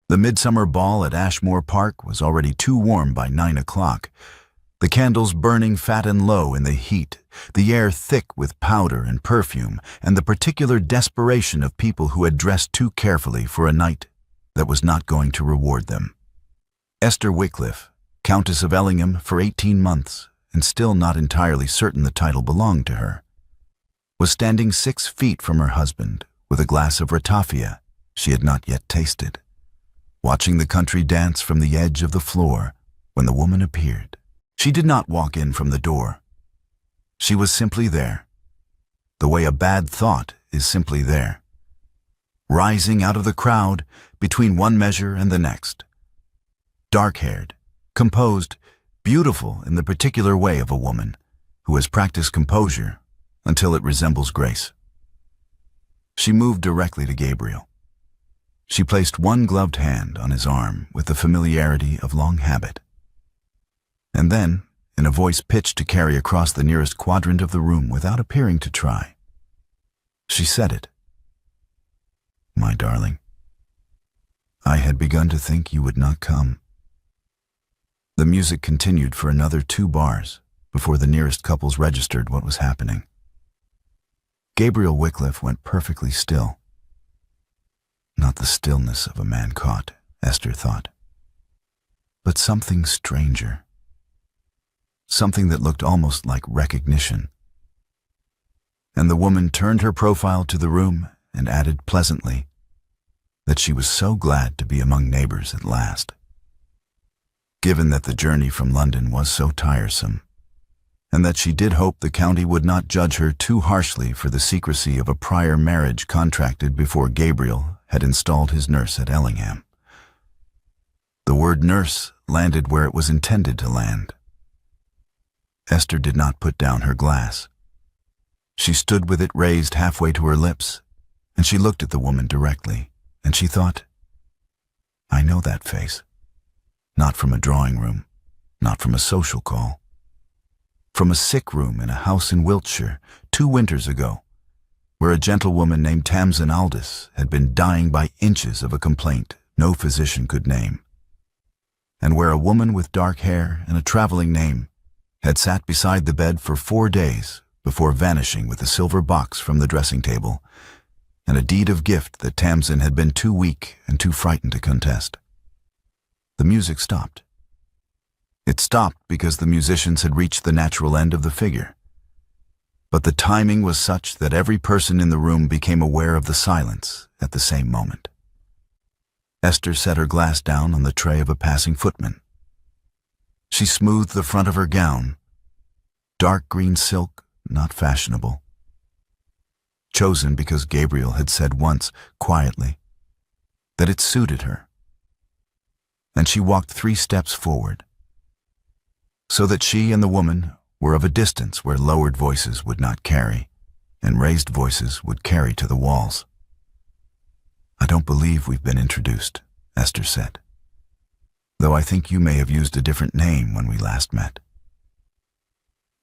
The midsummer ball at Ashmore Park was already too warm by 9 o'clock, the candles burning fat and low in the heat, the air thick with powder and perfume, and the particular desperation of people who had dressed too carefully for a night that was not going to reward them. Esther Wycliffe, Countess of Ellingham for 18 months, and still not entirely certain the title belonged to her, was standing 6 feet from her husband with a glass of ratafia she had not yet tasted, watching the country dance from the edge of the floor when the woman appeared. She did not walk in from the door. She was simply there, the way a bad thought is simply there, rising out of the crowd between one measure and the next. Dark-haired, composed, beautiful in the particular way of a woman who has practiced composure until it resembles grace. She moved directly to Gabriel. She placed one gloved hand on his arm with the familiarity of long habit. And then, in a voice pitched to carry across the nearest quadrant of the room without appearing to try, she said it. "My darling, I had begun to think you would not come." The music continued for another 2 bars before the nearest couples registered what was happening. Gabriel Wycliffe went perfectly still. Not the stillness of a man caught, Esther thought, but something stranger. Something that looked almost like recognition. And the woman turned her profile to the room and added pleasantly that she was so glad to be among neighbors at last, given that the journey from London was so tiresome, and that she did hope the county would not judge her too harshly for the secrecy of a prior marriage contracted before Gabriel had installed his nurse at Ellingham. The word nurse landed where it was intended to land. Esther did not put down her glass. She stood with it raised halfway to her lips, and she looked at the woman directly, and she thought, "I know that face. Not from a drawing room, not from a social call. From a sick room in a house in Wiltshire 2 winters ago, where a gentlewoman named Tamsin Aldous had been dying by inches of a complaint no physician could name, and where a woman with dark hair and a traveling name had sat beside the bed for 4 days before vanishing with a silver box from the dressing table and a deed of gift that Tamsin had been too weak and too frightened to contest." The music stopped. It stopped because the musicians had reached the natural end of the figure. But the timing was such that every person in the room became aware of the silence at the same moment. Esther set her glass down on the tray of a passing footman. She smoothed the front of her gown, dark green silk, not fashionable, chosen because Gabriel had said once, quietly, that it suited her. And she walked 3 steps forward, so that she and the woman were of a distance where lowered voices would not carry, and raised voices would carry to the walls. "I don't believe we've been introduced," Esther said, "though I think you may have used a different name when we last met."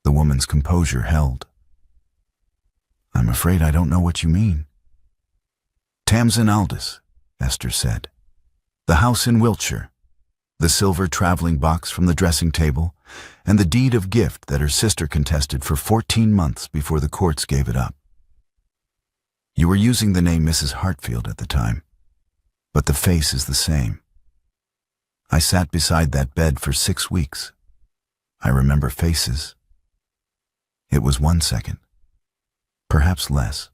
The woman's composure held. "I'm afraid I don't know what you mean." "Tamsin Aldous," Esther said. "The house in Wiltshire, the silver traveling box from the dressing table, and the deed of gift that her sister contested for 14 months before the courts gave it up. You were using the name Mrs. Hartfield at the time, but the face is the same. I sat beside that bed for 6 weeks. I remember faces. It was 1 second, perhaps less."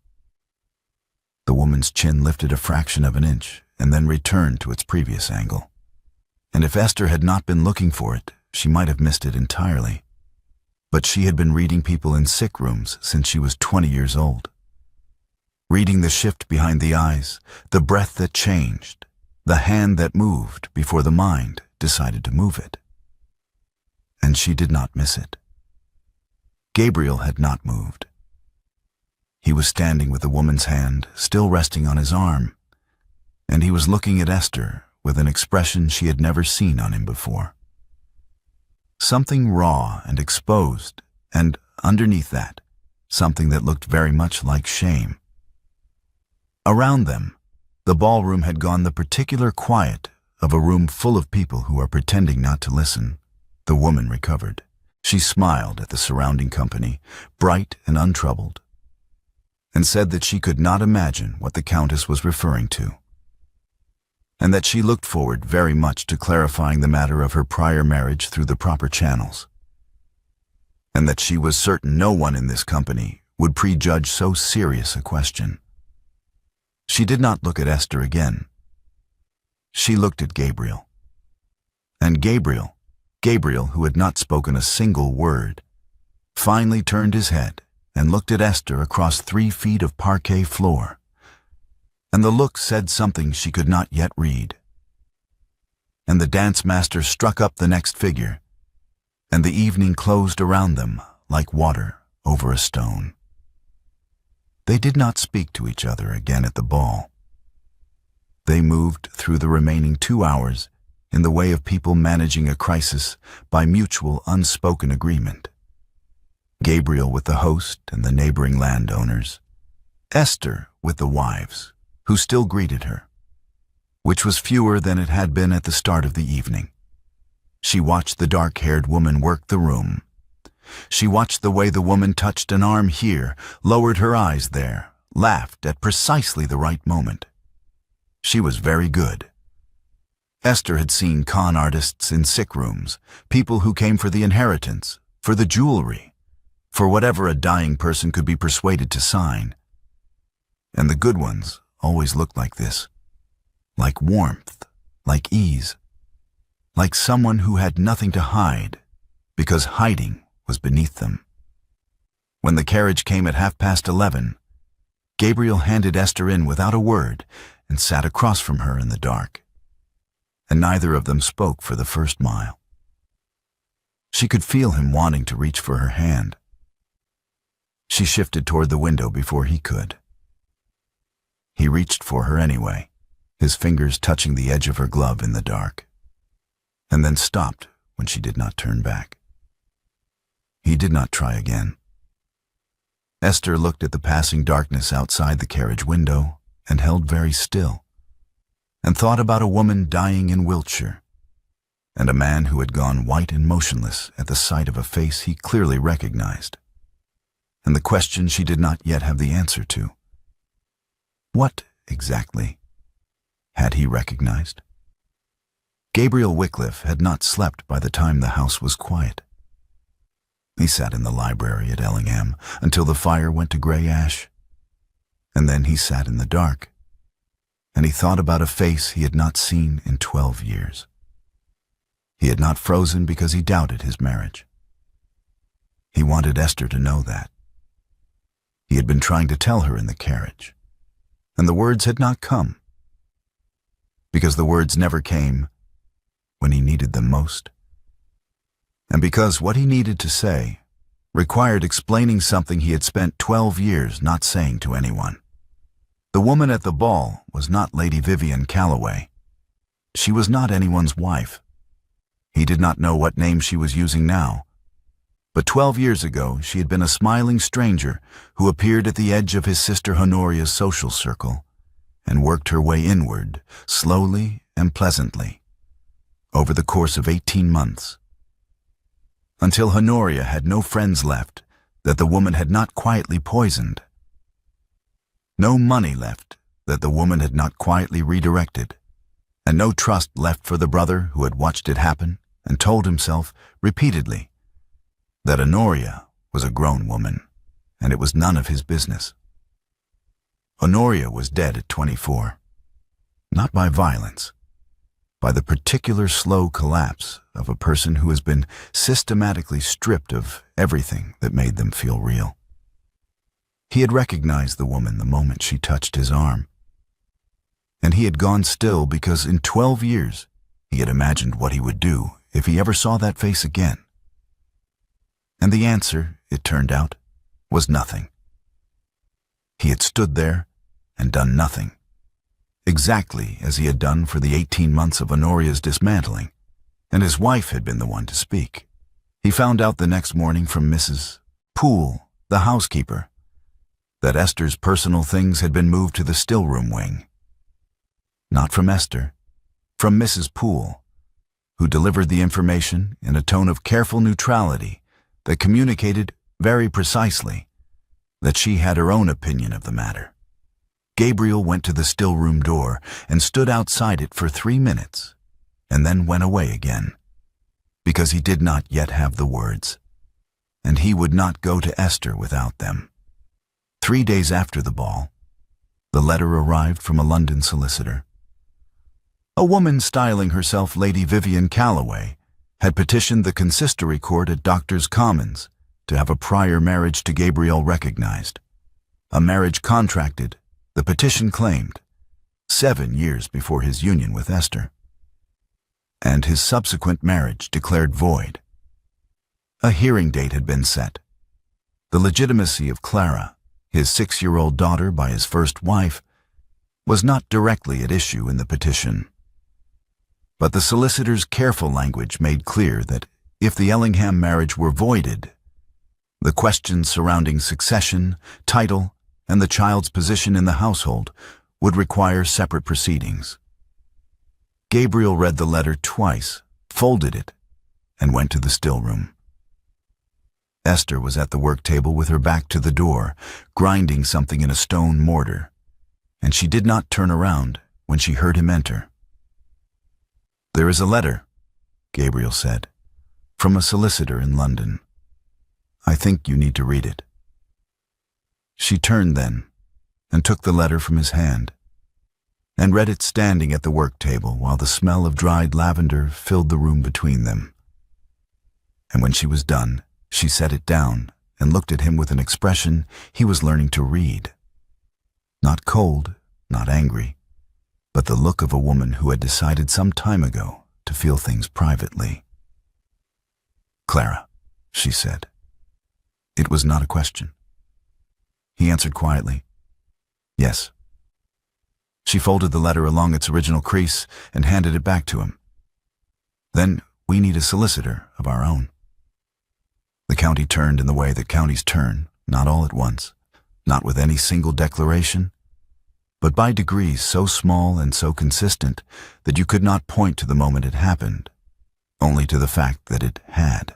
The woman's chin lifted a fraction of an inch and then returned to its previous angle. And if Esther had not been looking for it, she might have missed it entirely. But she had been reading people in sick rooms since she was 20 years old. Reading the shift behind the eyes, the breath that changed, the hand that moved before the mind decided to move it. And she did not miss it. Gabriel had not moved. He was standing with the woman's hand still resting on his arm, and he was looking at Esther with an expression she had never seen on him before. Something raw and exposed, and underneath that, something that looked very much like shame. Around them, the ballroom had gone the particular quiet of a room full of people who are pretending not to listen, the woman recovered. She smiled at the surrounding company, bright and untroubled, and said that she could not imagine what the Countess was referring to, and that she looked forward very much to clarifying the matter of her prior marriage through the proper channels, and that she was certain no one in this company would prejudge so serious a question. She did not look at Esther again. She looked at Gabriel. And Gabriel, who had not spoken a single word, finally turned his head and looked at Esther across 3 feet of parquet floor. And the look said something she could not yet read. And the dance master struck up the next figure, and the evening closed around them like water over a stone. They did not speak to each other again at the ball. They moved through the remaining 2 hours in the way of people managing a crisis by mutual unspoken agreement. Gabriel with the host and the neighboring landowners, Esther with the wives, who still greeted her, which was fewer than it had been at the start of the evening. She watched the dark-haired woman work the room. She watched the way the woman touched an arm here, lowered her eyes there, laughed at precisely the right moment. She was very good. Esther had seen con artists in sick rooms, people who came for the inheritance, for the jewelry, for whatever a dying person could be persuaded to sign. And the good ones always looked like this, like warmth, like ease, like someone who had nothing to hide, because hiding was beneath them. When the carriage came at 11:30, Gabriel handed Esther in without a word and sat across from her in the dark, and neither of them spoke for the first mile. She could feel him wanting to reach for her hand. She shifted toward the window before he could. He reached for her anyway, his fingers touching the edge of her glove in the dark, and then stopped when she did not turn back. He did not try again. Esther looked at the passing darkness outside the carriage window and held very still, and thought about a woman dying in Wiltshire, and a man who had gone white and motionless at the sight of a face he clearly recognized, and the question she did not yet have the answer to. What, exactly, had he recognized? Gabriel Wycliffe had not slept by the time the house was quiet. He sat in the library at Ellingham until the fire went to gray ash, and then he sat in the dark, and he thought about a face he had not seen in 12 years. He had not frozen because he doubted his marriage. He wanted Esther to know that. He had been trying to tell her in the carriage, and the words had not come, because the words never came when he needed them most, and because what he needed to say required explaining something he had spent 12 years not saying to anyone. The woman at the ball was not Lady Vivian Calloway. She was not anyone's wife. He did not know what name she was using now, but 12 years ago she had been a smiling stranger who appeared at the edge of his sister Honoria's social circle and worked her way inward, slowly and pleasantly, over the course of 18 months, until Honoria had no friends left that the woman had not quietly poisoned, no money left that the woman had not quietly redirected, and no trust left for the brother who had watched it happen and told himself repeatedly that Honoria was a grown woman and it was none of his business. Honoria was dead at 24, not by violence, by the particular slow collapse of a person who has been systematically stripped of everything that made them feel real. He had recognized the woman the moment she touched his arm, and he had gone still because in 12 years he had imagined what he would do if he ever saw that face again. And the answer, it turned out, was nothing. He had stood there and done nothing, exactly as he had done for the 18 months of Honoria's dismantling, and his wife had been the one to speak. He found out the next morning from Mrs. Poole, the housekeeper, that Esther's personal things had been moved to the stillroom wing. Not from Esther, from Mrs. Poole, who delivered the information in a tone of careful neutrality that communicated very precisely that she had her own opinion of the matter. Gabriel went to the still room door and stood outside it for 3 minutes, and then went away again, because he did not yet have the words, and he would not go to Esther without them. 3 days after the ball, the letter arrived from a London solicitor. A woman styling herself Lady Vivian Calloway had petitioned the consistory court at Doctors' Commons to have a prior marriage to Gabriel recognized. A marriage contracted, the petition claimed, 7 years before his union with Esther, and his subsequent marriage declared void. A hearing date had been set. The legitimacy of Clara, his 6-year-old daughter by his first wife, was not directly at issue in the petition. But the solicitor's careful language made clear that if the Ellingham marriage were voided, the questions surrounding succession, title, and the child's position in the household would require separate proceedings. Gabriel read the letter twice, folded it, and went to the still room. Esther was at the work table with her back to the door, grinding something in a stone mortar, and she did not turn around when she heard him enter. "There is a letter," Gabriel said, "from a solicitor in London. I think you need to read it." She turned then and took the letter from his hand and read it standing at the work table while the smell of dried lavender filled the room between them. And when she was done, she set it down and looked at him with an expression he was learning to read. Not cold, not angry, but the look of a woman who had decided some time ago to feel things privately. "Clara," she said. It was not a question. He answered quietly, "Yes." She folded the letter along its original crease and handed it back to him. "Then we need a solicitor of our own." The county turned in the way that counties turn, not all at once, not with any single declaration, but by degrees so small and so consistent that you could not point to the moment it happened, only to the fact that it had.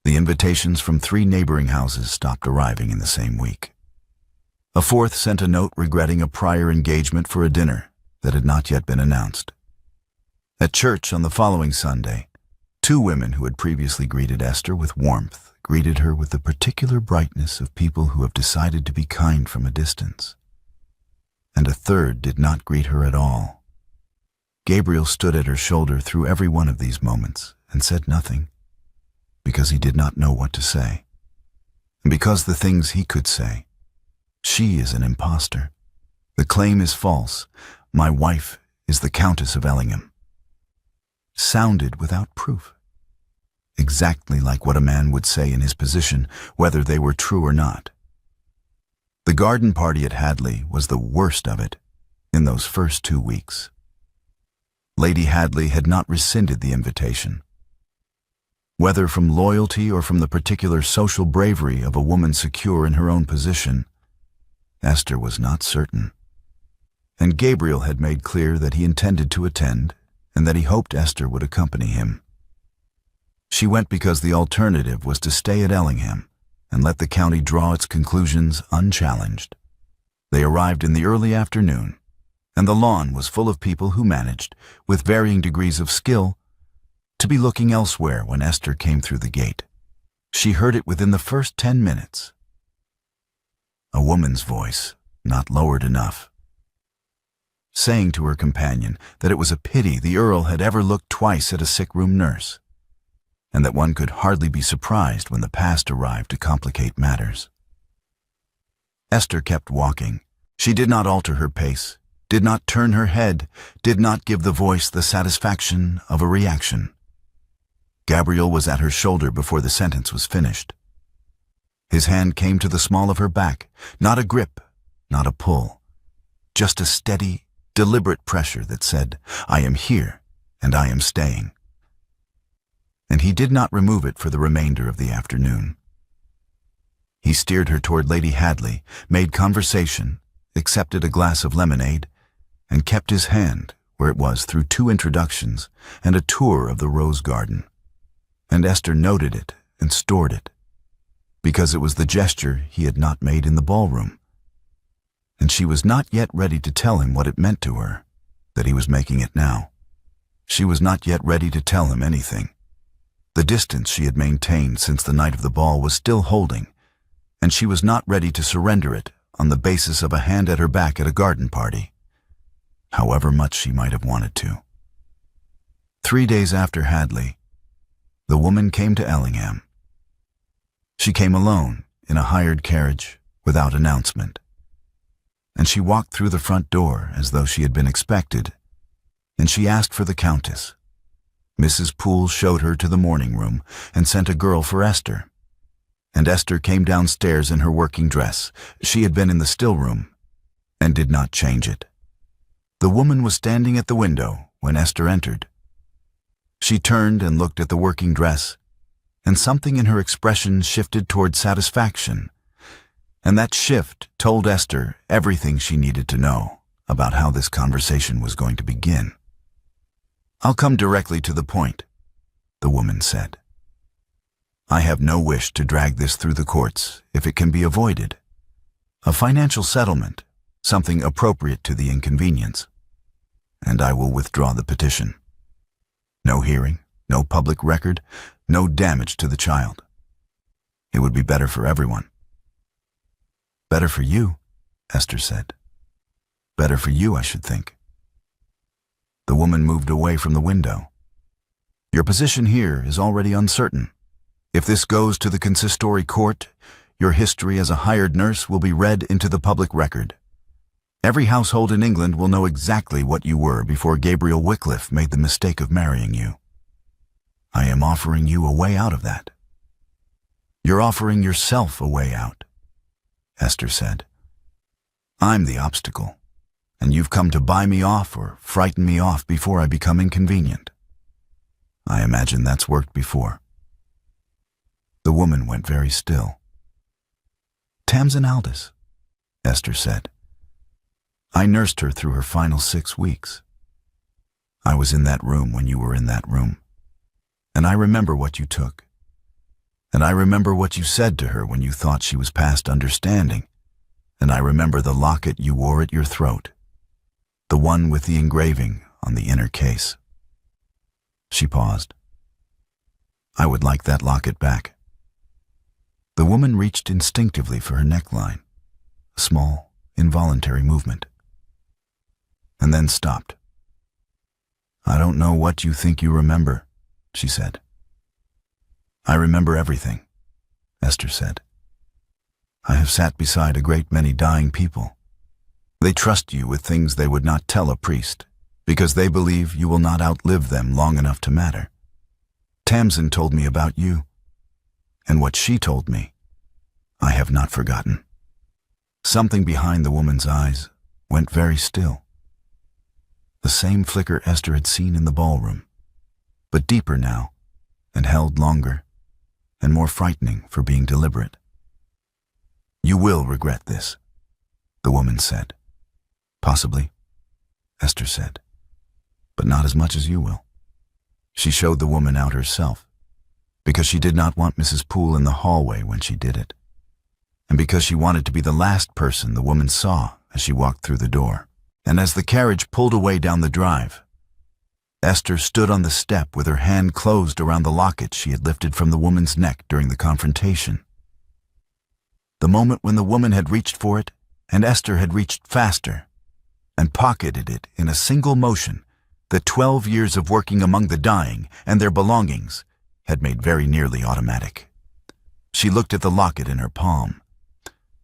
The invitations from 3 neighboring houses stopped arriving in the same week. A 4th sent a note regretting a prior engagement for a dinner that had not yet been announced. At church on the following Sunday, 2 women who had previously greeted Esther with warmth greeted her with the particular brightness of people who have decided to be kind from a distance. And a 3rd did not greet her at all. Gabriel stood at her shoulder through every one of these moments and said nothing, because he did not know what to say, and because the things he could say, "She is an impostor. The claim is false. My wife is the Countess of Ellingham," sounded without proof, exactly like what a man would say in his position, whether they were true or not. The garden party at Hadley was the worst of it in those first 2 weeks. Lady Hadley had not rescinded the invitation. Whether from loyalty or from the particular social bravery of a woman secure in her own position, Esther was not certain. And Gabriel had made clear that he intended to attend and that he hoped Esther would accompany him. She went because the alternative was to stay at Ellingham and let the county draw its conclusions unchallenged. They arrived in the early afternoon, and the lawn was full of people who managed, with varying degrees of skill, to be looking elsewhere when Esther came through the gate. She heard it within the first 10 minutes. A woman's voice, not lowered enough, saying to her companion that it was a pity the Earl had ever looked twice at a sick-room nurse, and that one could hardly be surprised when the past arrived to complicate matters. Esther kept walking. She did not alter her pace, did not turn her head, did not give the voice the satisfaction of a reaction. Gabriel was at her shoulder before the sentence was finished. His hand came to the small of her back, not a grip, not a pull, just a steady, deliberate pressure that said, "I am here, and I am staying." And he did not remove it for the remainder of the afternoon. He steered her toward Lady Hadley, made conversation, accepted a glass of lemonade, and kept his hand where it was through 2 introductions and a tour of the rose garden. And Esther noted it and stored it, because it was the gesture he had not made in the ballroom. And she was not yet ready to tell him what it meant to her, that he was making it now. She was not yet ready to tell him anything. The distance she had maintained since the night of the ball was still holding, and she was not ready to surrender it on the basis of a hand at her back at a garden party, however much she might have wanted to. 3 days after Hadley, the woman came to Ellingham. She came alone, in a hired carriage, without announcement. And she walked through the front door as though she had been expected, and she asked for the Countess. Mrs. Poole showed her to the morning room and sent a girl for Esther. And Esther came downstairs in her working dress. She had been in the still room and did not change it. The woman was standing at the window when Esther entered. She turned and looked at the working dress, and something in her expression shifted toward satisfaction, and that shift told Esther everything she needed to know about how this conversation was going to begin. "I'll come directly to the point," the woman said. "I have no wish to drag this through the courts if it can be avoided. A financial settlement, something appropriate to the inconvenience, and I will withdraw the petition. No hearing, no public record, no damage to the child. It would be better for everyone." "Better for you," Esther said. "Better for you, I should think." The woman moved away from the window. "Your position here is already uncertain. If this goes to the consistory court, your history as a hired nurse will be read into the public record. Every household in England will know exactly what you were before Gabriel Wycliffe made the mistake of marrying you. I am offering you a way out of that." "You're offering yourself a way out," Esther said. "I'm the obstacle, and you've come to buy me off or frighten me off before I become inconvenient. I imagine that's worked before." The woman went very still. "Tamsin Aldous," Esther said. "I nursed her through her final 6 weeks. I was in that room when you were in that room, and I remember what you took. And I remember what you said to her when you thought she was past understanding, and I remember the locket you wore at your throat, the one with the engraving on the inner case." She paused. "I would like that locket back." The woman reached instinctively for her neckline, a small, involuntary movement, and then stopped. "I don't know what you think you remember," she said. "I remember everything," Esther said. "I have sat beside a great many dying people. They trust you with things they would not tell a priest, because they believe you will not outlive them long enough to matter. Tamsin told me about you, and what she told me, I have not forgotten." Something behind the woman's eyes went very still. The same flicker Esther had seen in the ballroom, but deeper now, and held longer, and more frightening for being deliberate. "You will regret this," the woman said. "Possibly," Esther said, "but not as much as you will." She showed the woman out herself, because she did not want Mrs. Poole in the hallway when she did it, and because she wanted to be the last person the woman saw as she walked through the door. And as the carriage pulled away down the drive, Esther stood on the step with her hand closed around the locket she had lifted from the woman's neck during the confrontation. The moment when the woman had reached for it, and Esther had reached faster, and pocketed it in a single motion that 12 years of working among the dying and their belongings had made very nearly automatic. She looked at the locket in her palm.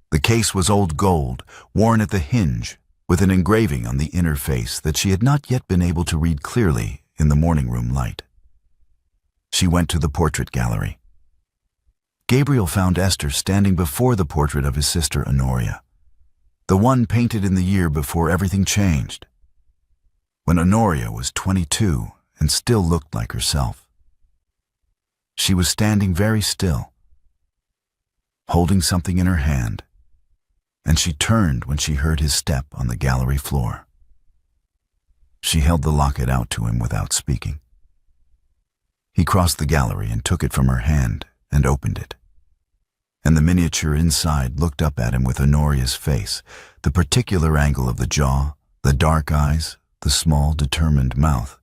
The case was old gold, worn at the hinge, with an engraving on the inner face that she had not yet been able to read clearly in the morning room light. She went to the portrait gallery. Gabriel found Esther standing before the portrait of his sister Honoria, the one painted in the year before everything changed, when Honoria was 22 and still looked like herself. She was standing very still, holding something in her hand, and she turned when she heard his step on the gallery floor. She held the locket out to him without speaking. He crossed the gallery and took it from her hand and opened it. And the miniature inside looked up at him with Honoria's face, the particular angle of the jaw, the dark eyes, the small, determined mouth.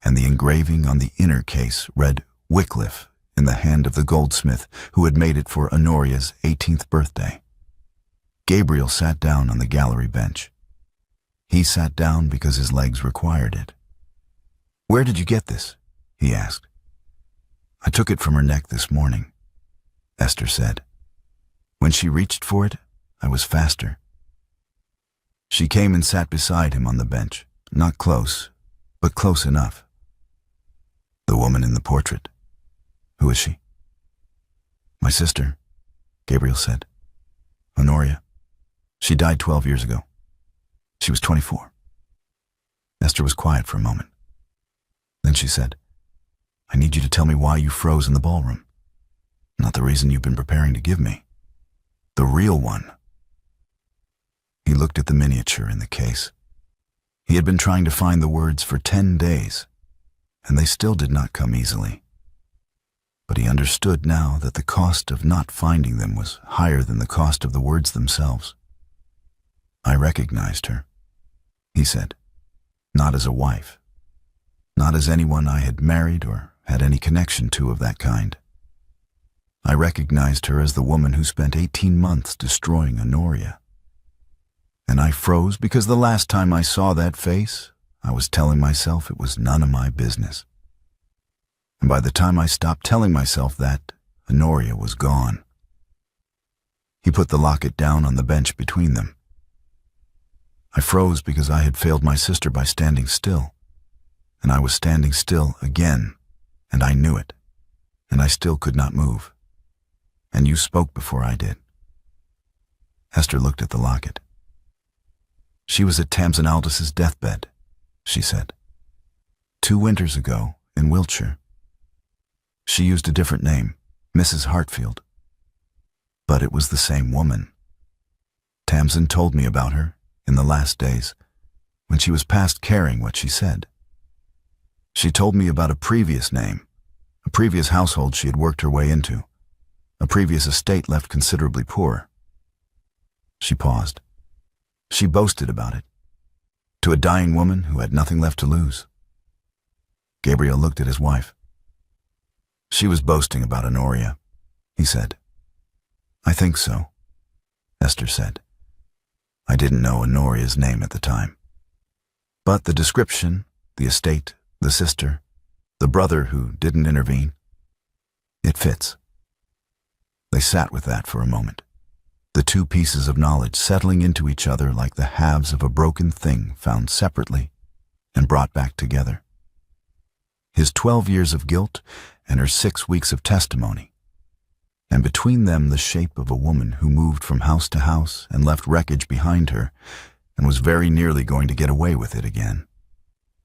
And the engraving on the inner case read Wycliffe in the hand of the goldsmith who had made it for Honoria's 18th birthday. Gabriel sat down on the gallery bench. He sat down because his legs required it. "Where did you get this?" he asked. "I took it from her neck this morning," Esther said. "When she reached for it, I was faster." She came and sat beside him on the bench, not close, but close enough. "The woman in the portrait. Who is she?" "My sister," Gabriel said. "Honoria. She died 12 years ago. She was 24. Esther was quiet for a moment. Then she said, "I need you to tell me why you froze in the ballroom. Not the reason you've been preparing to give me. The real one." He looked at the miniature in the case. He had been trying to find the words for 10 days, and they still did not come easily. But he understood now that the cost of not finding them was higher than the cost of the words themselves. "I recognized her," he said, "not as a wife, not as anyone I had married or had any connection to of that kind. I recognized her as the woman who spent 18 months destroying Honoria. And I froze because the last time I saw that face, I was telling myself it was none of my business. And by the time I stopped telling myself that, Honoria was gone." He put the locket down on the bench between them. "I froze because I had failed my sister by standing still. And I was standing still again, and I knew it, and I still could not move. And you spoke before I did." Esther looked at the locket. "She was at Tamsin Aldous' deathbed," she said. "2 winters ago, in Wiltshire. She used a different name, Mrs. Hartfield. But it was the same woman. Tamsin told me about her in the last days, when she was past caring what she said. She told me about a previous name, a previous household she had worked her way into, a previous estate left considerably poorer." She paused. She boasted about it, to a dying woman who had nothing left to lose. Gabriel looked at his wife. "She was boasting about Honoria," he said. "I think so," Esther said. "I didn't know Honoria's name at the time. But the description, the estate, the sister, the brother who didn't intervene, it fits." They sat with that for a moment, the 2 pieces of knowledge settling into each other like the halves of a broken thing found separately and brought back together. His 12 years of guilt and her 6 weeks of testimony, and between them the shape of a woman who moved from house to house and left wreckage behind her and was very nearly going to get away with it again.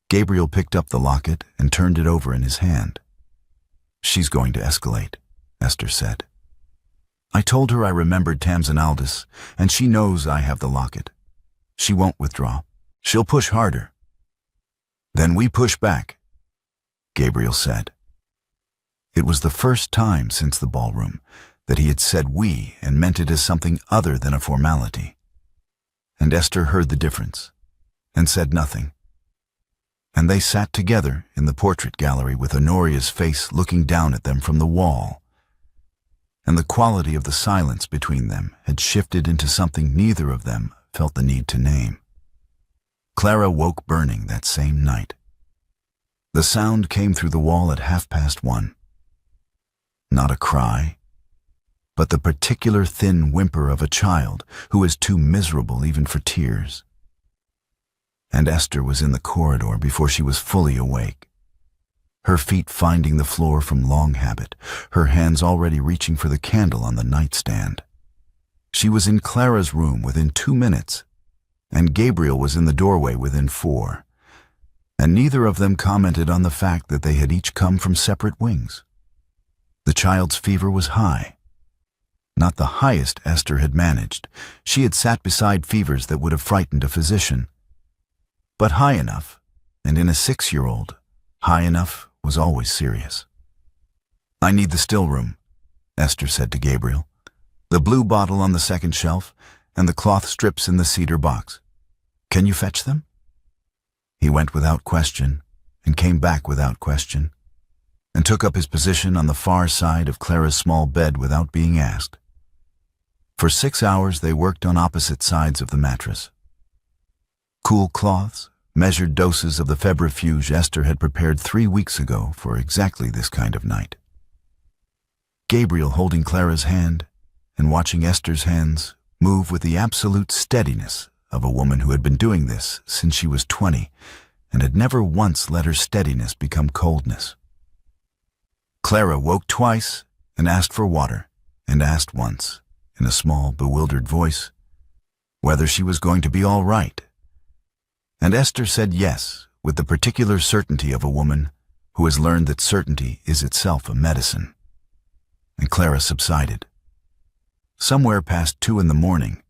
Gabriel picked up the locket and turned it over in his hand. "She's going to escalate," Esther said. "I told her I remembered Tamsin Aldous, and she knows I have the locket. She won't withdraw. She'll push harder." "Then we push back," Gabriel said. It was the first time since the ballroom that he had said "we" and meant it as something other than a formality. And Esther heard the difference and said nothing. And they sat together in the portrait gallery with Honoria's face looking down at them from the wall. And the quality of the silence between them had shifted into something neither of them felt the need to name. Clara woke burning that same night. The sound came through the wall at 1:30. Not a cry, but the particular thin whimper of a child who is too miserable even for tears. And Esther was in the corridor before she was fully awake, her feet finding the floor from long habit, her hands already reaching for the candle on the nightstand. She was in Clara's room within 2 minutes, and Gabriel was in the doorway within 4, and neither of them commented on the fact that they had each come from separate wings. The child's fever was high. Not the highest Esther had managed. She had sat beside fevers that would have frightened a physician. But high enough and in a 6-year-old, high enough was always serious. "I need the still room," Esther said to Gabriel. "The blue bottle on the second shelf and the cloth strips in the cedar box. Can you fetch them?" He went without question and came back without question, and took up his position on the far side of Clara's small bed without being asked. For 6 hours they worked on opposite sides of the mattress. Cool cloths, measured doses of the febrifuge Esther had prepared 3 weeks ago for exactly this kind of night. Gabriel holding Clara's hand and watching Esther's hands move with the absolute steadiness of a woman who had been doing this since she was 20 and had never once let her steadiness become coldness. Clara woke twice and asked for water, and asked once, in a small, bewildered voice, whether she was going to be all right. And Esther said yes, with the particular certainty of a woman who has learned that certainty is itself a medicine. And Clara subsided. Somewhere past 2 in the morning,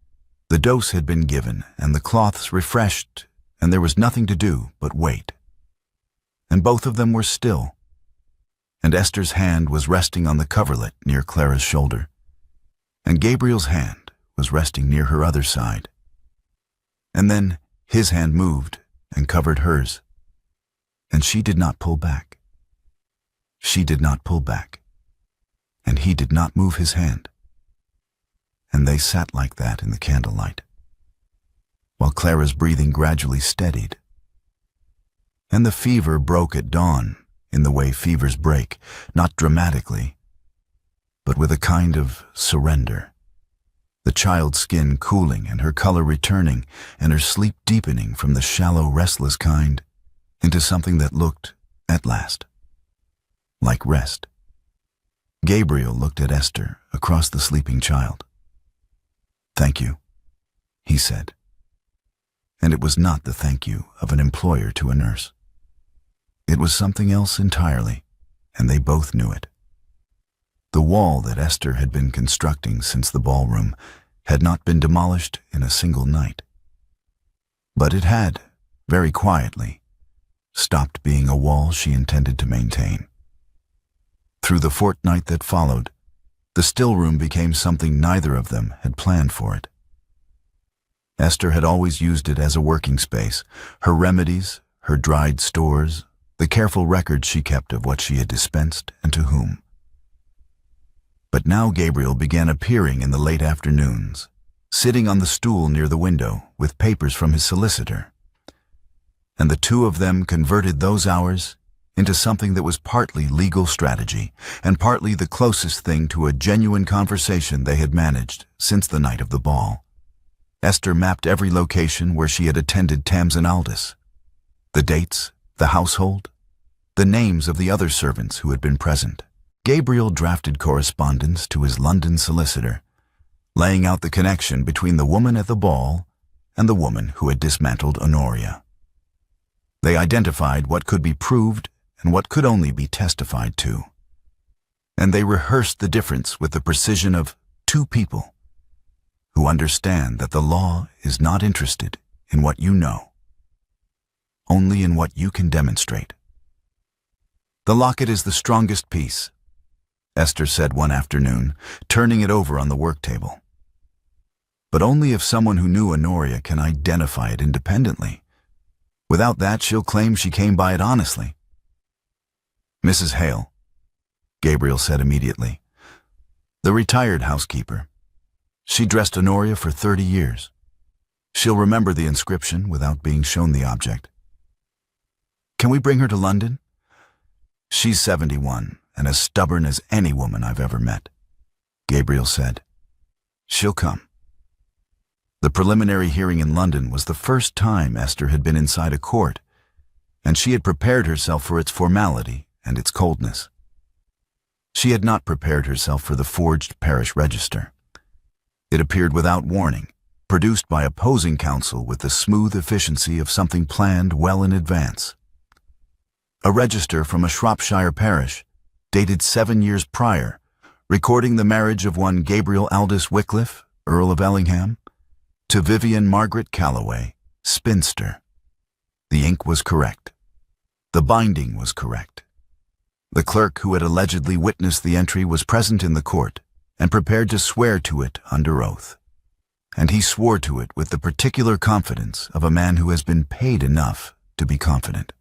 the dose had been given and the cloths refreshed, and there was nothing to do but wait. And both of them were still, and Esther's hand was resting on the coverlet near Clara's shoulder, and Gabriel's hand was resting near her other side. And then his hand moved and covered hers, and she did not pull back. She did not pull back, and he did not move his hand. And they sat like that in the candlelight, while Clara's breathing gradually steadied. And the fever broke at dawn, in the way fevers break, not dramatically, but with a kind of surrender. The child's skin cooling and her color returning and her sleep deepening from the shallow, restless kind into something that looked, at last, like rest. Gabriel looked at Esther across the sleeping child. "Thank you," he said. And it was not the thank you of an employer to a nurse. It was something else entirely, and they both knew it. The wall that Esther had been constructing since the ballroom had not been demolished in a single night. But it had, very quietly, stopped being a wall she intended to maintain. Through the fortnight that followed, the still room became something neither of them had planned for it. Esther had always used it as a working space, her remedies, her dried stores, the careful records she kept of what she had dispensed and to whom. But now Gabriel began appearing in the late afternoons, sitting on the stool near the window with papers from his solicitor. And the two of them converted those hours into something that was partly legal strategy and partly the closest thing to a genuine conversation they had managed since the night of the ball. Esther mapped every location where she had attended Tams and Aldous, the dates, the household, the names of the other servants who had been present. Gabriel drafted correspondence to his London solicitor, laying out the connection between the woman at the ball and the woman who had dismantled Honoria. They identified what could be proved and what could only be testified to. And they rehearsed the difference with the precision of two people who understand that the law is not interested in what you know, only in what you can demonstrate. "The locket is the strongest piece," Esther said one afternoon, turning it over on the work table. "But only if someone who knew Honoria can identify it independently. Without that, she'll claim she came by it honestly." "Mrs. Hale," Gabriel said immediately. "The retired housekeeper. She dressed Honoria for 30 years. She'll remember the inscription without being shown the object. Can we bring her to London? She's 71 and as stubborn as any woman I've ever met," Gabriel said. "She'll come." The preliminary hearing in London was the first time Esther had been inside a court, and she had prepared herself for its formality and its coldness. She had not prepared herself for the forged parish register. It appeared without warning, produced by opposing counsel with the smooth efficiency of something planned well in advance. A register from a Shropshire parish, dated 7 years prior, recording the marriage of one Gabriel Aldous Wycliffe, Earl of Ellingham, to Vivian Margaret Calloway, spinster. The ink was correct, The binding was correct. The clerk who had allegedly witnessed the entry was present in the court and prepared to swear to it under oath. And he swore to it with the particular confidence of a man who has been paid enough to be confident.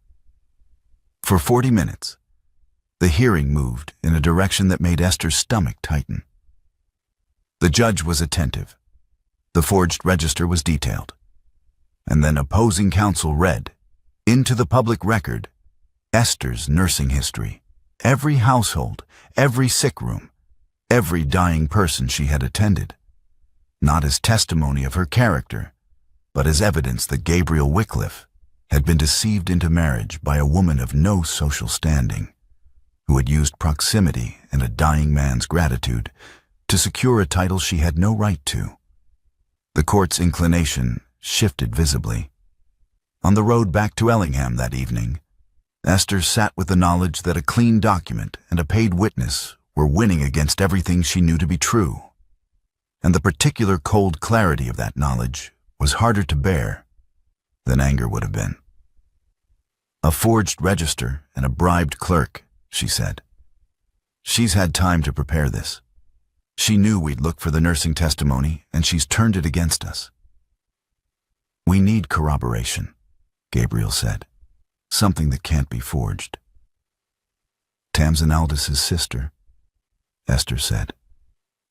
For 40 minutes, the hearing moved in a direction that made Esther's stomach tighten. The judge was attentive. The forged register was detailed. And then opposing counsel read, into the public record, Esther's nursing history, every household, every sick room, every dying person she had attended, not as testimony of her character, but as evidence that Gabriel Wycliffe had been deceived into marriage by a woman of no social standing, who had used proximity and a dying man's gratitude to secure a title she had no right to. The court's inclination shifted visibly. On the road back to Ellingham that evening, Esther sat with the knowledge that a clean document and a paid witness were winning against everything she knew to be true. And the particular cold clarity of that knowledge was harder to bear than anger would have been. A forged register and a bribed clerk, she said. She's had time to prepare this. She knew we'd look for the nursing testimony, and she's turned it against us. We need corroboration, Gabriel said. Something that can't be forged. Tamsin Aldis's sister, Esther said.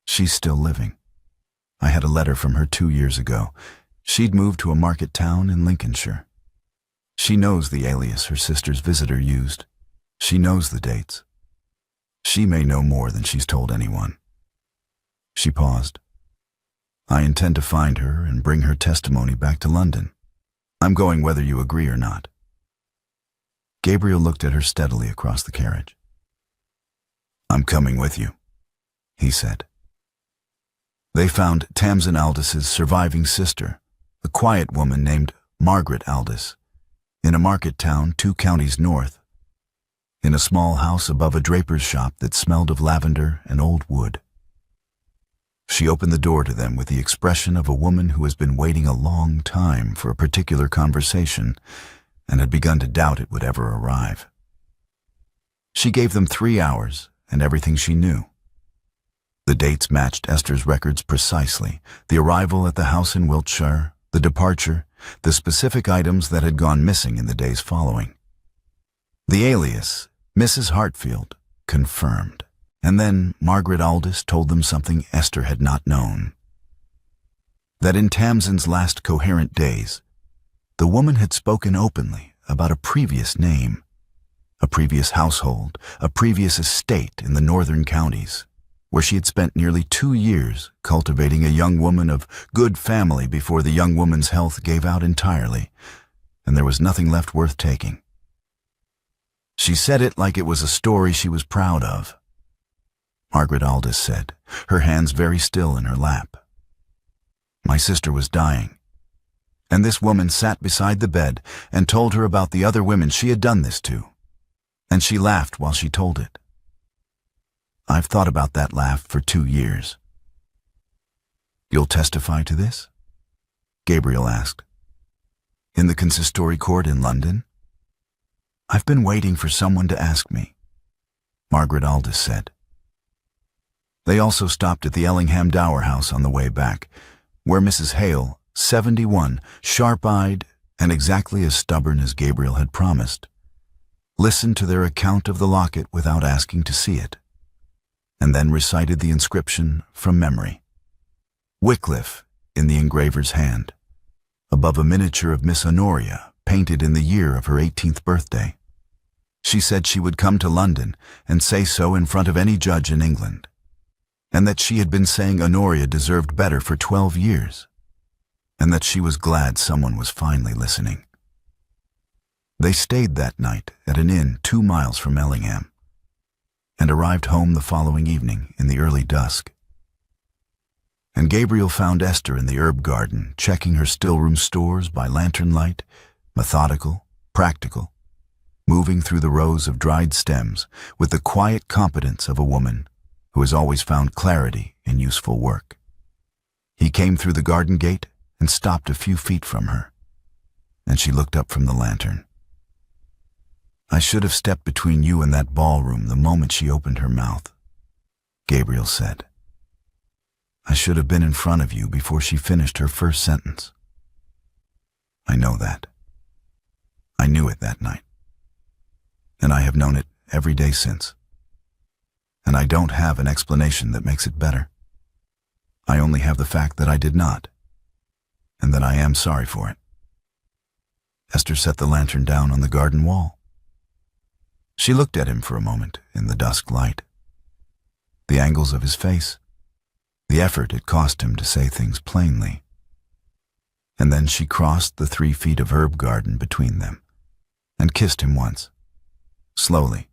She's still living. I had a letter from her 2 years ago. She'd moved to a market town in Lincolnshire. She knows the alias her sister's visitor used. She knows the dates. She may know more than she's told anyone. She paused. I intend to find her and bring her testimony back to London. I'm going whether you agree or not. Gabriel looked at her steadily across the carriage. I'm coming with you, he said. They found Tamsin Aldis's surviving sister, a quiet woman named Margaret Aldis, in a market town 2 counties north, in a small house above a draper's shop that smelled of lavender and old wood. She opened the door to them with the expression of a woman who has been waiting a long time for a particular conversation and had begun to doubt it would ever arrive. She gave them 3 hours and everything she knew. The dates matched Esther's records precisely: the arrival at the house in Wiltshire, the departure, the specific items that had gone missing in the days following. The alias, Mrs. Hartfield, confirmed. And then Margaret Aldis told them something Esther had not known. That in Tamsin's last coherent days, the woman had spoken openly about a previous name, a previous household, a previous estate in the northern counties, where she had spent nearly 2 years cultivating a young woman of good family before the young woman's health gave out entirely, and there was nothing left worth taking. She said it like it was a story she was proud of. Margaret Aldis said, her hands very still in her lap. My sister was dying, and this woman sat beside the bed and told her about the other women she had done this to, and she laughed while she told it. I've thought about that laugh for 2 years. You'll testify to this? Gabriel asked. In the consistory court in London? I've been waiting for someone to ask me, Margaret Aldis said. They also stopped at the Ellingham dower house on the way back, where Mrs. Hale, 71, sharp-eyed and exactly as stubborn as Gabriel had promised, listened to their account of the locket without asking to see it, and then recited the inscription from memory. Wycliffe in the engraver's hand, above a miniature of Miss Honoria painted in the year of her 18th birthday. She said she would come to London and say so in front of any judge in England, and that she had been saying Honoria deserved better for 12 years, and that she was glad someone was finally listening. They stayed that night at an inn 2 miles from Ellingham, and arrived home the following evening in the early dusk. And Gabriel found Esther in the herb garden, checking her still-room stores by lantern light, methodical, practical, moving through the rows of dried stems with the quiet competence of a woman who has always found clarity in useful work. He came through the garden gate and stopped a few feet from her, and she looked up from the lantern. "I should have stepped between you and that ballroom the moment she opened her mouth," Gabriel said. "I should have been in front of you before she finished her first sentence. I know that. I knew it that night. And I have known it every day since. And I don't have an explanation that makes it better. I only have the fact that I did not, and that I am sorry for it." Esther set the lantern down on the garden wall. She looked at him for a moment in the dusk light. The angles of his face, the effort it cost him to say things plainly. And then she crossed the 3 feet of herb garden between them and kissed him once, slowly,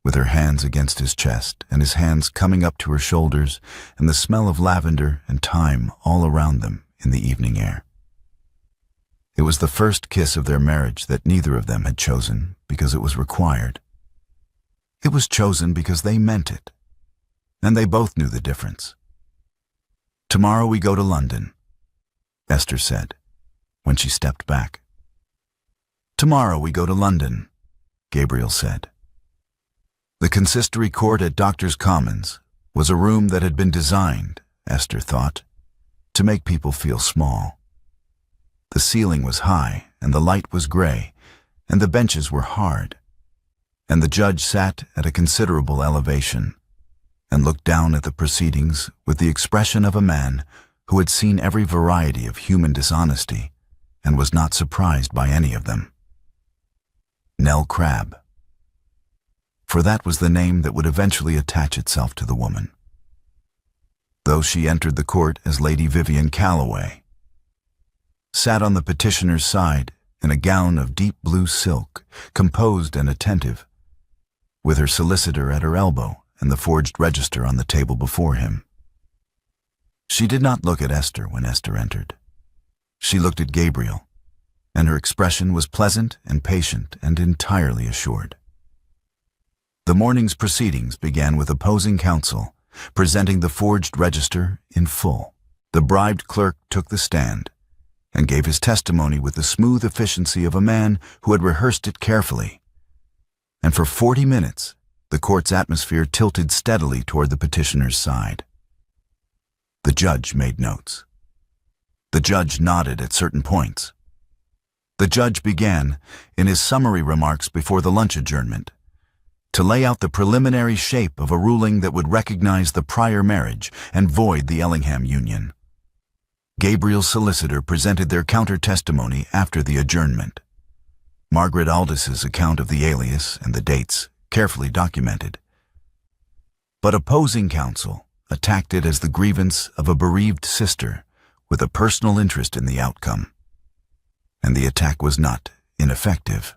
with her hands against his chest and his hands coming up to her shoulders and the smell of lavender and thyme all around them in the evening air. It was the first kiss of their marriage that neither of them had chosen because it was required. It was chosen because they meant it, and they both knew the difference. "Tomorrow we go to London," Esther said, when she stepped back. "Tomorrow we go to London," Gabriel said. The consistory court at Doctors' Commons was a room that had been designed, Esther thought, to make people feel small. The ceiling was high, and the light was gray, and the benches were hard, and the judge sat at a considerable elevation and looked down at the proceedings with the expression of a man who had seen every variety of human dishonesty and was not surprised by any of them. Nell Crabbe. For that was the name that would eventually attach itself to the woman. Though she entered the court as Lady Vivian Calloway, sat on the petitioner's side in a gown of deep blue silk, composed and attentive, with her solicitor at her elbow and the forged register on the table before him. She did not look at Esther when Esther entered. She looked at Gabriel, and her expression was pleasant and patient and entirely assured. The morning's proceedings began with opposing counsel presenting the forged register in full. The bribed clerk took the stand and gave his testimony with the smooth efficiency of a man who had rehearsed it carefully. And for 40 minutes, the court's atmosphere tilted steadily toward the petitioner's side. The judge made notes. The judge nodded at certain points. The judge began, in his summary remarks before the lunch adjournment, to lay out the preliminary shape of a ruling that would recognize the prior marriage and void the Ellingham union. Gabriel's solicitor presented their counter-testimony after the adjournment. Margaret Aldis's account of the alias and the dates, carefully documented. But opposing counsel attacked it as the grievance of a bereaved sister with a personal interest in the outcome. And the attack was not ineffective.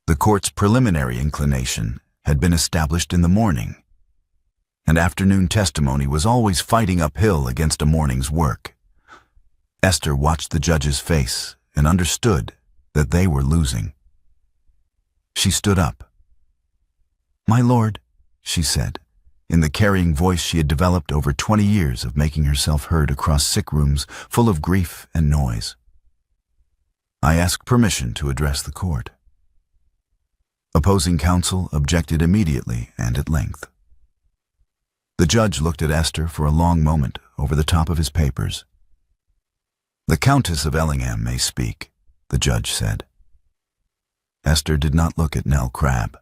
The court's preliminary inclination had been established in the morning, and afternoon testimony was always fighting uphill against a morning's work. Esther watched the judge's face and understood that they were losing. She stood up. "My lord," she said, in the carrying voice she had developed over 20 years of making herself heard across sick rooms full of grief and noise, "I ask permission to address the court." Opposing counsel objected immediately and at length. The judge looked at Esther for a long moment over the top of his papers. "The Countess of Ellingham may speak," the judge said. Esther did not look at Nell Crabbe.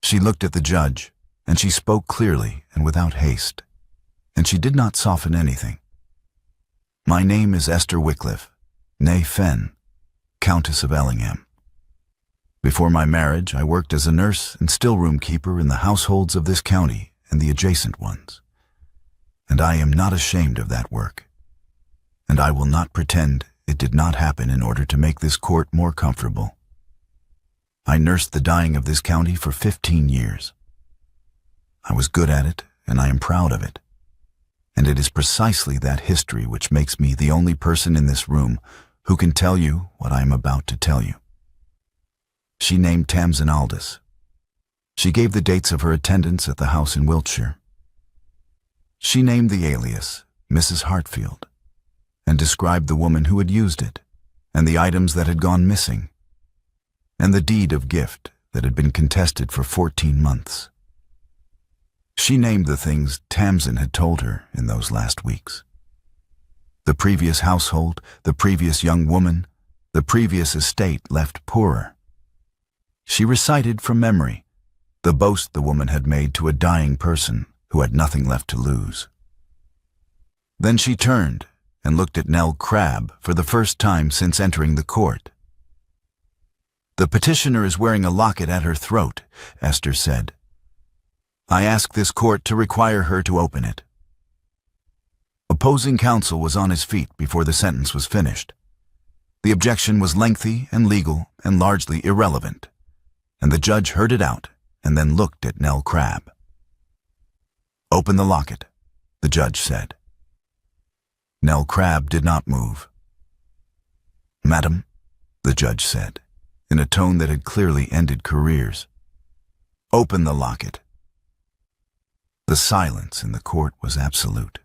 She looked at the judge, and she spoke clearly and without haste, and she did not soften anything. "My name is Esther Wycliffe, née Fenn, Countess of Ellingham. Before my marriage, I worked as a nurse and still-room keeper in the households of this county and the adjacent ones. And I am not ashamed of that work. And I will not pretend it did not happen in order to make this court more comfortable. I nursed the dying of this county for 15 years. I was good at it, and I am proud of it. And it is precisely that history which makes me the only person in this room who can tell you what I am about to tell you." She named Tamsin Aldis. She gave the dates of her attendance at the house in Wiltshire. She named the alias, Mrs. Hartfield, and described the woman who had used it, and the items that had gone missing, and the deed of gift that had been contested for 14 months. She named the things Tamsin had told her in those last weeks. The previous household, the previous young woman, the previous estate left poorer. She recited from memory the boast the woman had made to a dying person who had nothing left to lose. Then she turned and looked at Nell Crabb for the first time since entering the court. "The petitioner is wearing a locket at her throat," Esther said. "I ask this court to require her to open it." Opposing counsel was on his feet before the sentence was finished. The objection was lengthy and legal and largely irrelevant, and the judge heard it out and then looked at Nell Crabb. "Open the locket," the judge said. Nell Crabb did not move. "Madam," the judge said, in a tone that had clearly ended careers, "open the locket." The silence in the court was absolute.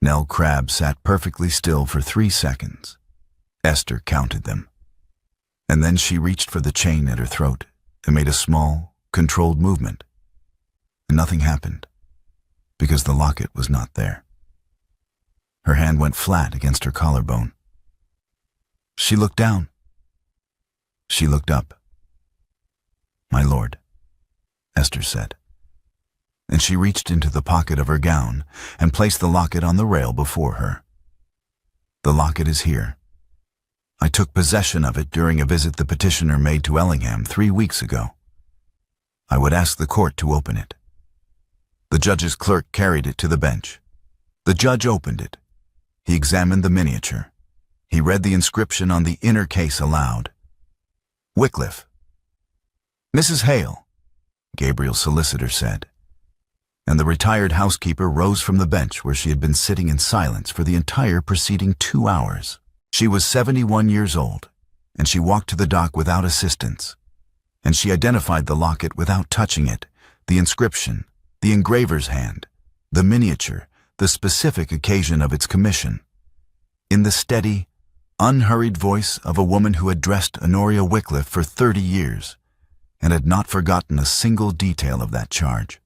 Nell Crabb sat perfectly still for 3 seconds. Esther counted them. And then she reached for the chain at her throat and made a small, controlled movement. And nothing happened, because the locket was not there. Her hand went flat against her collarbone. She looked down. She looked up. "My lord," Esther said. And she reached into the pocket of her gown and placed the locket on the rail before her. "The locket is here. I took possession of it during a visit the petitioner made to Ellingham 3 weeks ago. I would ask the court to open it." The judge's clerk carried it to the bench. The judge opened it. He examined the miniature. He read the inscription on the inner case aloud. "Wycliffe." "Mrs. Hale," Gabriel's solicitor said. And the retired housekeeper rose from the bench where she had been sitting in silence for the entire preceding 2 hours. She was 71 years old, and she walked to the dock without assistance. And she identified the locket without touching it, the inscription, the engraver's hand, the miniature, the specific occasion of its commission, in the steady, unhurried voice of a woman who had dressed Honoria Wycliffe for 30 years and had not forgotten a single detail of that charge.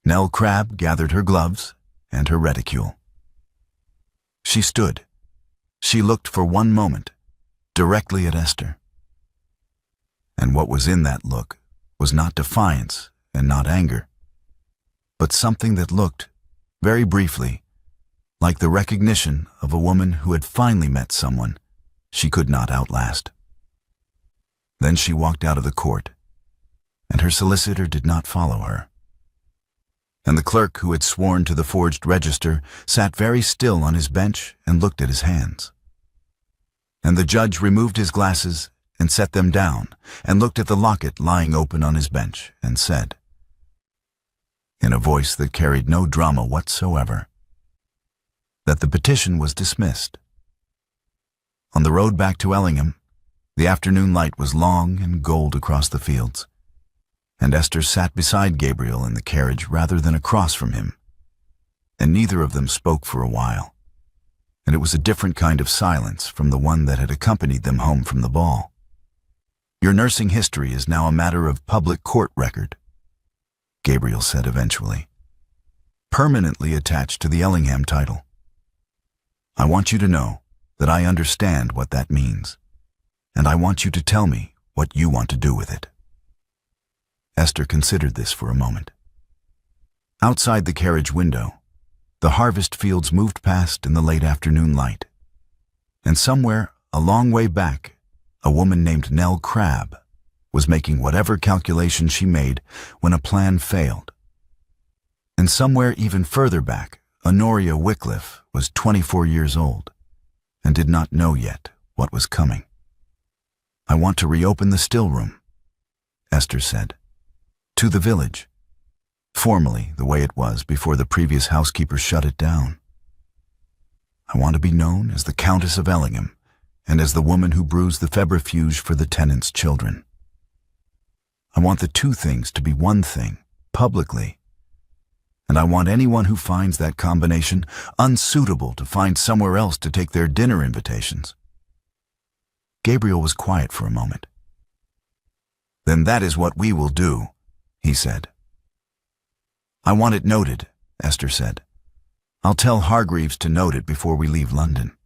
Nell Crabb gathered her gloves and her reticule. She stood. She looked for one moment, directly at Esther. And what was in that look was not defiance and not anger, but something that looked, very briefly, like the recognition of a woman who had finally met someone she could not outlast. Then she walked out of the court, and her solicitor did not follow her. And the clerk who had sworn to the forged register sat very still on his bench and looked at his hands. And the judge removed his glasses and set them down and looked at the locket lying open on his bench and said, in a voice that carried no drama whatsoever, that the petition was dismissed. On the road back to Ellingham, the afternoon light was long and gold across the fields, and Esther sat beside Gabriel in the carriage rather than across from him, and neither of them spoke for a while, and it was a different kind of silence from the one that had accompanied them home from the ball. "Your nursing history is now a matter of public court record," Gabriel said eventually, "permanently attached to the Ellingham title. I want you to know that I understand what that means, and I want you to tell me what you want to do with it." Esther considered this for a moment. Outside the carriage window, the harvest fields moved past in the late afternoon light, and somewhere a long way back, a woman named Nell Crabb was making whatever calculation she made when a plan failed. And somewhere even further back, Honoria Wycliffe was 24 years old and did not know yet what was coming. "I want to reopen the still room," Esther said, "to the village, formally the way it was before the previous housekeeper shut it down. I want to be known as the Countess of Ellingham and as the woman who brews the febrifuge for the tenants' children. I want the two things to be one thing, publicly, and I want anyone who finds that combination unsuitable to find somewhere else to take their dinner invitations." Gabriel was quiet for a moment. "Then that is what we will do," he said. "I want it noted," Esther said. "I'll tell Hargreaves to note it before we leave London."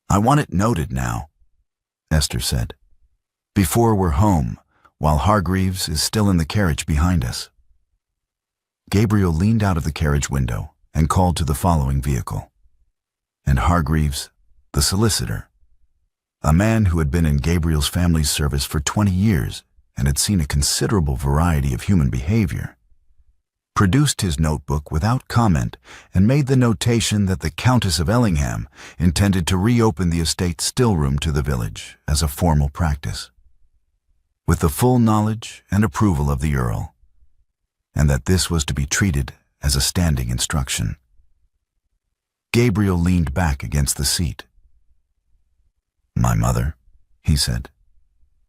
"I want it noted now," Esther said, "before we're home, while Hargreaves is still in the carriage behind us." Gabriel leaned out of the carriage window and called to the following vehicle. And Hargreaves, the solicitor, a man who had been in Gabriel's family's service for 20 years and had seen a considerable variety of human behavior, produced his notebook without comment and made the notation that the Countess of Ellingham intended to reopen the estate still-room to the village as a formal practice, with the full knowledge and approval of the Earl, and that this was to be treated as a standing instruction. Gabriel leaned back against the seat. "My mother," he said,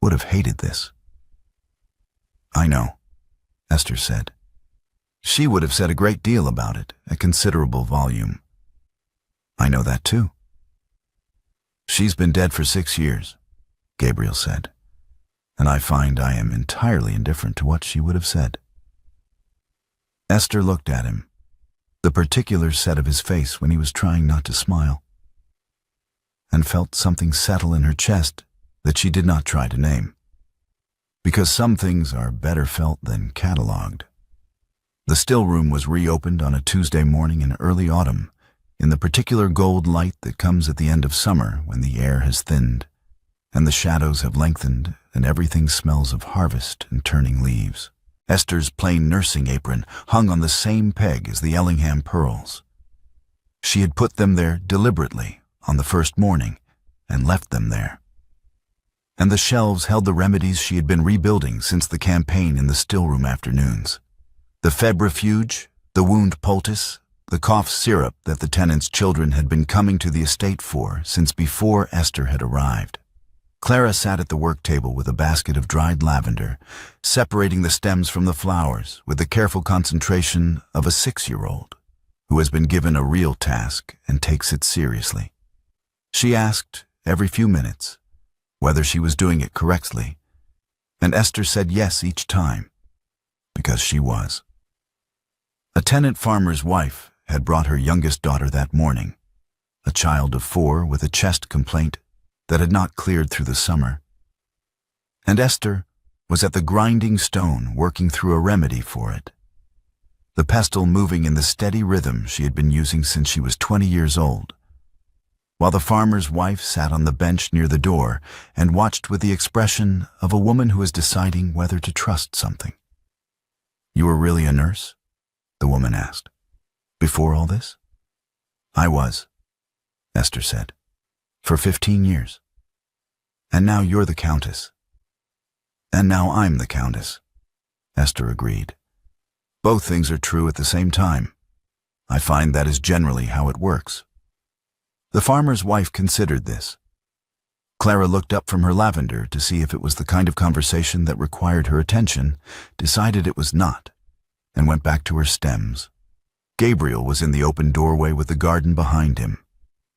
"would have hated this." "I know," Esther said. "She would have said a great deal about it, a considerable volume." "I know that too." "She's been dead for 6 years," Gabriel said, "and I find I am entirely indifferent to what she would have said." Esther looked at him, the particular set of his face when he was trying not to smile, and felt something settle in her chest that she did not try to name, because some things are better felt than catalogued. The still room was reopened on a Tuesday morning in early autumn, in the particular gold light that comes at the end of summer when the air has thinned, and the shadows have lengthened, and everything smells of harvest and turning leaves. Esther's plain nursing apron hung on the same peg as the Ellingham pearls. She had put them there deliberately on the first morning, and left them there. And the shelves held the remedies she had been rebuilding since the campaign in the still-room afternoons. The febrifuge, the wound poultice, the cough syrup that the tenants' children had been coming to the estate for since before Esther had arrived. Clara sat at the work table with a basket of dried lavender, separating the stems from the flowers with the careful concentration of a 6-year-old who has been given a real task and takes it seriously. She asked, every few minutes, whether she was doing it correctly, and Esther said yes each time, because she was. A tenant farmer's wife had brought her youngest daughter that morning, a child of 4 with a chest complaint that had not cleared through the summer. And Esther was at the grinding stone working through a remedy for it, the pestle moving in the steady rhythm she had been using since she was 20 years old, while the farmer's wife sat on the bench near the door and watched with the expression of a woman who is deciding whether to trust something. "You were really a nurse?" the woman asked. "Before all this?" "I was," Esther said, "for 15 years. And now you're the Countess." "And now I'm the Countess," Esther agreed. "Both things are true at the same time. I find that is generally how it works." The farmer's wife considered this. Clara looked up from her lavender to see if it was the kind of conversation that required her attention, decided it was not, and went back to her stems. Gabriel was in the open doorway with the garden behind him,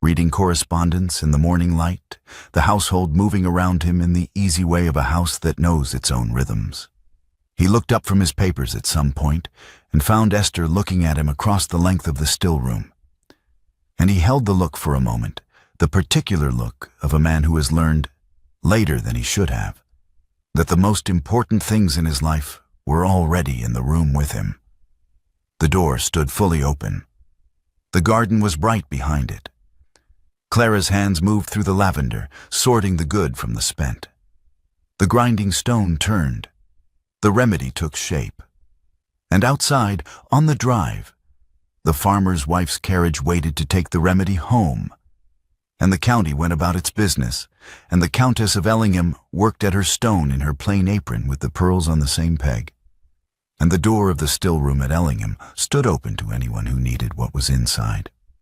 reading correspondence in the morning light, the household moving around him in the easy way of a house that knows its own rhythms. He looked up from his papers at some point and found Esther looking at him across the length of the still room. And he held the look for a moment, the particular look of a man who has learned, later than he should have, that the most important things in his life were already in the room with him. The door stood fully open. The garden was bright behind it. Clara's hands moved through the lavender, sorting the good from the spent. The grinding stone turned. The remedy took shape. And outside, on the drive, the farmer's wife's carriage waited to take the remedy home. And the county went about its business, and the Countess of Ellingham worked at her stone in her plain apron with the pearls on the same peg. And the door of the still room at Ellingham stood open to anyone who needed what was inside.